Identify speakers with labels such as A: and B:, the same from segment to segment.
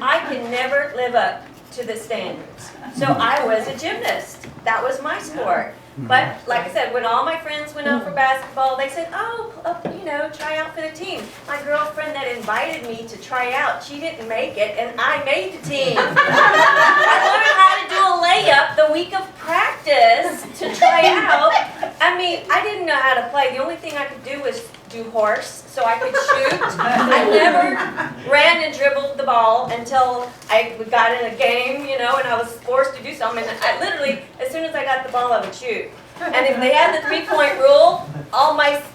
A: I could never live up to the standards. So I was a gymnast. That was my sport. But like I said, when all my friends went out for basketball, they said, oh, you know, try out for the team. My girlfriend that invited me to try out, she didn't make it, and I made the team. I learned how to do a layup the week of practice to try out. I mean, I didn't know how to play. The only thing I could do was do horse, so I could shoot. I never ran and dribbled the ball until I got in a game, you know, and I was forced to do something. And I literally, as soon as I got the ball, I would shoot. And if they had the 3-point rule,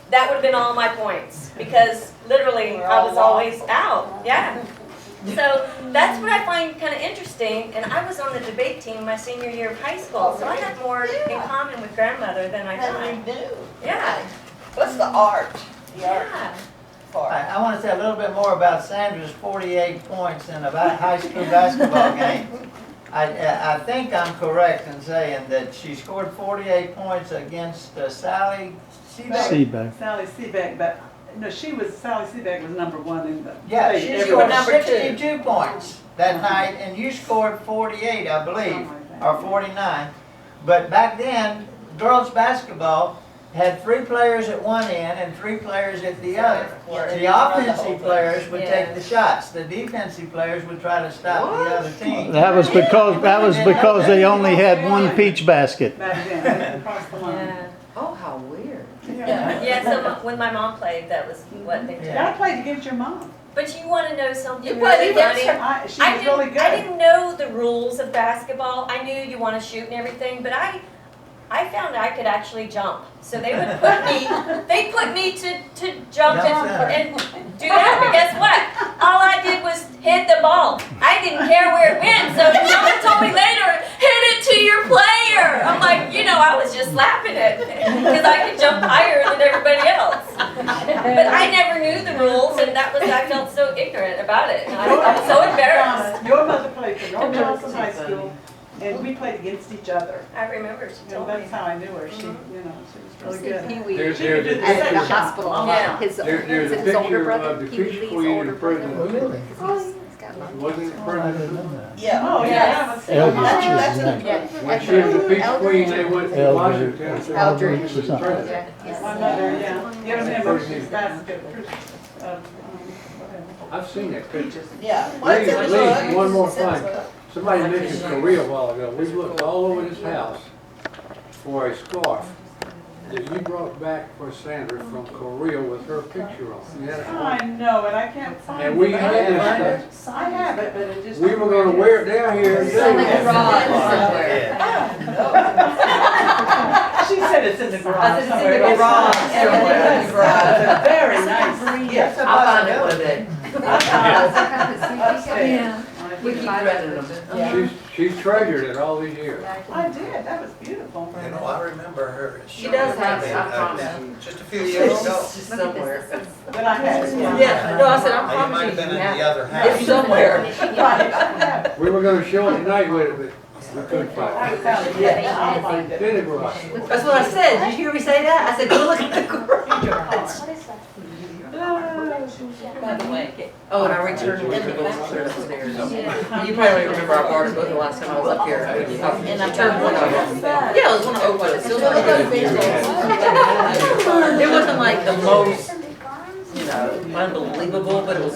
A: that would have been all my points, because literally I was always out. Yeah. So that's what I find kind of interesting. And I was on the debate team my senior year of high school, so I had more in common with grandmother than I thought. Yeah.
B: What's the art?
A: Yeah.
C: I want to say a little bit more about Sandra's 48 points in a high school basketball game. I think I'm correct in saying that she scored 48 points against Sally Seaback.
D: Sally Seaback, but no, Sally Seaback was number 1 in the
C: Yeah,
D: state.
C: she
D: Everyone-
C: scored 62 points that night, and you scored 48, I believe, or 49. But back then, girls basketball had 3 players at one end and 3 players at the other. The offensive players would take the shots. The defensive players would try to stop the other team.
E: That was because they only had one peach basket.
D: Back then, across the line.
A: Yeah.
B: Oh, how weird.
A: Yeah, so when my mom played, that was what they did.
D: Yeah, I played against your mom.
A: But you want to know something
B: You played
A: really
B: against
A: funny?
B: her.
D: She was really good.
A: I didn't know the rules of basketball. I knew you want to shoot and everything, but I found I could actually jump. So they would put me to jump and do that. But guess what? All I did was hit the ball. I didn't care where it went. So someone told me later, hit it to your player. I'm like, you know, I was just laughing at it because I could jump higher than everybody else. But I never knew the rules, and I felt so ignorant about it. And I was so embarrassed.
D: Your mother played for North Charleston High School, and we played against each other.
A: I remember she
D: And
A: told me.
D: that's how I knew her. She, you know, she was really good.
F: Pee-wee
G: There's
D: She could do the
F: at the
D: second shot.
F: hospital.
A: Yeah.
F: His,
G: There's a
F: his older
G: picture
F: brother,
G: of the
F: Pee
G: peach
F: Wee's
G: queen
F: older
G: in prison.
F: brother.
C: Really?
F: He's got lung
G: Wasn't it
F: cancer.
G: prison?
B: Yeah.
D: Oh, yeah.
A: Yes.
C: Eldridge
F: Yeah.
G: When she was the peach queen, they went to
E: Eldridge.
G: Washington.
F: Eldridge.
G: She was in prison.
F: Yeah,
D: My
F: yes.
D: mother, yeah. You remember she's basket.
G: I've seen that picture.
B: Yeah. What's it
G: Please,
B: look?
G: one more thing. Somebody mentioned Korea a while ago. We looked all over this house for a scarf that you brought back for Sandra from Korea with her picture on. You had a
D: I
G: scarf.
D: know it, I can't find it.
G: And we
D: but
G: had
D: I
G: this
D: I have it, but it just.
G: We were gonna wear it down here.
F: It's in the garage somewhere.
D: She said it's in the garage.
F: I said it's in the
D: somewhere.
F: garage
D: It's
F: somewhere.
D: It's a very nice gift.
F: I'll find it one day.
D: Yeah.
F: We keep running them.
G: She's treasured it all these years.
D: I did, that was beautiful.
H: You know, I remember her.
F: She does have
H: I mean,
F: some problem.
H: just a few years ago.
F: Somewhere.
D: But I had it, yeah.
F: Yeah, no, I said, I'm
H: You might have
F: promising
H: been
F: you
H: in the
F: have
H: other
F: it.
H: house.
F: It's somewhere.
D: Right, I have it.
G: We were gonna show it tonight with it, but we couldn't
D: I
G: find
D: haven't found it yet, I'll find
G: it.
D: it.
G: In the garage.
F: That's what I said. Did you hear me say that? I said, go look at the garage.
B: By the way.
F: Oh, and I returned the envelopes that are upstairs. You probably remember I borrowed a book the last time I was up here. And I turned one of them. Yeah, it was one of Oprah. It still looked good. It wasn't like the most, you know, unbelievable, but it was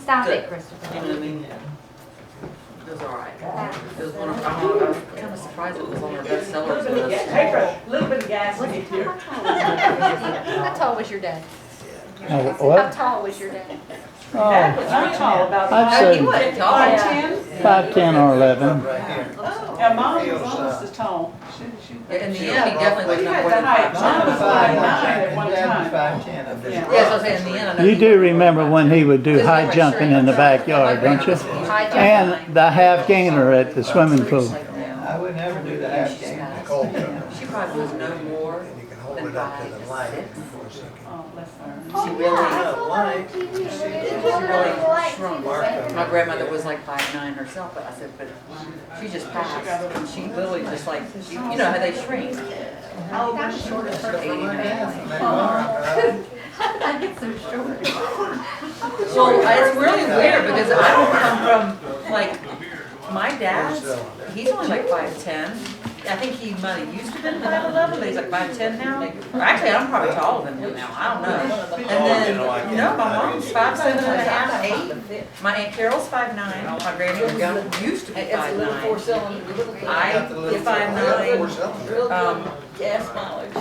I: Stop
F: good.
I: it, Christopher.
F: You know what I mean? It was all right. It was one of, I was kind of surprised it was on our bestsellers list.
D: Take a little bit of gas in it here.
I: How tall was your dad?
E: Oh,
I: How
E: what?
I: tall was your dad?
D: That was not tall, about
E: I'd
F: Oh,
E: say
F: he wasn't tall.
D: 5'10"?
E: 5'10" or 11.
H: Right here.
D: Yeah, mom was almost as tall.
F: In the end, he definitely
D: Well,
F: was
D: you
F: not
D: had
F: more
D: the
F: than
D: height.
F: 5'10".
D: Mom was 5'9" at one
C: Dad was
D: time.
C: 5'10" of this.
D: Yeah.
F: Yes, I was saying in the end, I know.
E: You do remember when he would do high jumping in the backyard, don't you?
I: High jump.
E: And the half gainer at the swimming pool.
C: I would never do the half game.
H: Cold cover.
F: She probably was no more
H: And you can hold it up to the light for a second.
D: Oh, bless her.
F: She really,
H: Light.
F: she really shrunk. My grandmother was like 5'9" herself, but I said, but she just passed. And she literally just like, you know how they shrink.
D: How old was she?
F: Short as her 80
I: I get so short.
F: Well, it's really weird because I don't come from like, my dad's, he's only like 5'10". I think he might have used to have been 5'11", but he's like 5'10" now. Or actually, I'm probably taller than him now, I don't know. And then, my mom's 5'7.5", 8". My Aunt Carol's 5'9". My granny used to be 5'9".
B: Four cylinder, little.
F: I
H: Got the little
F: am 5'9".
B: Gas mileage.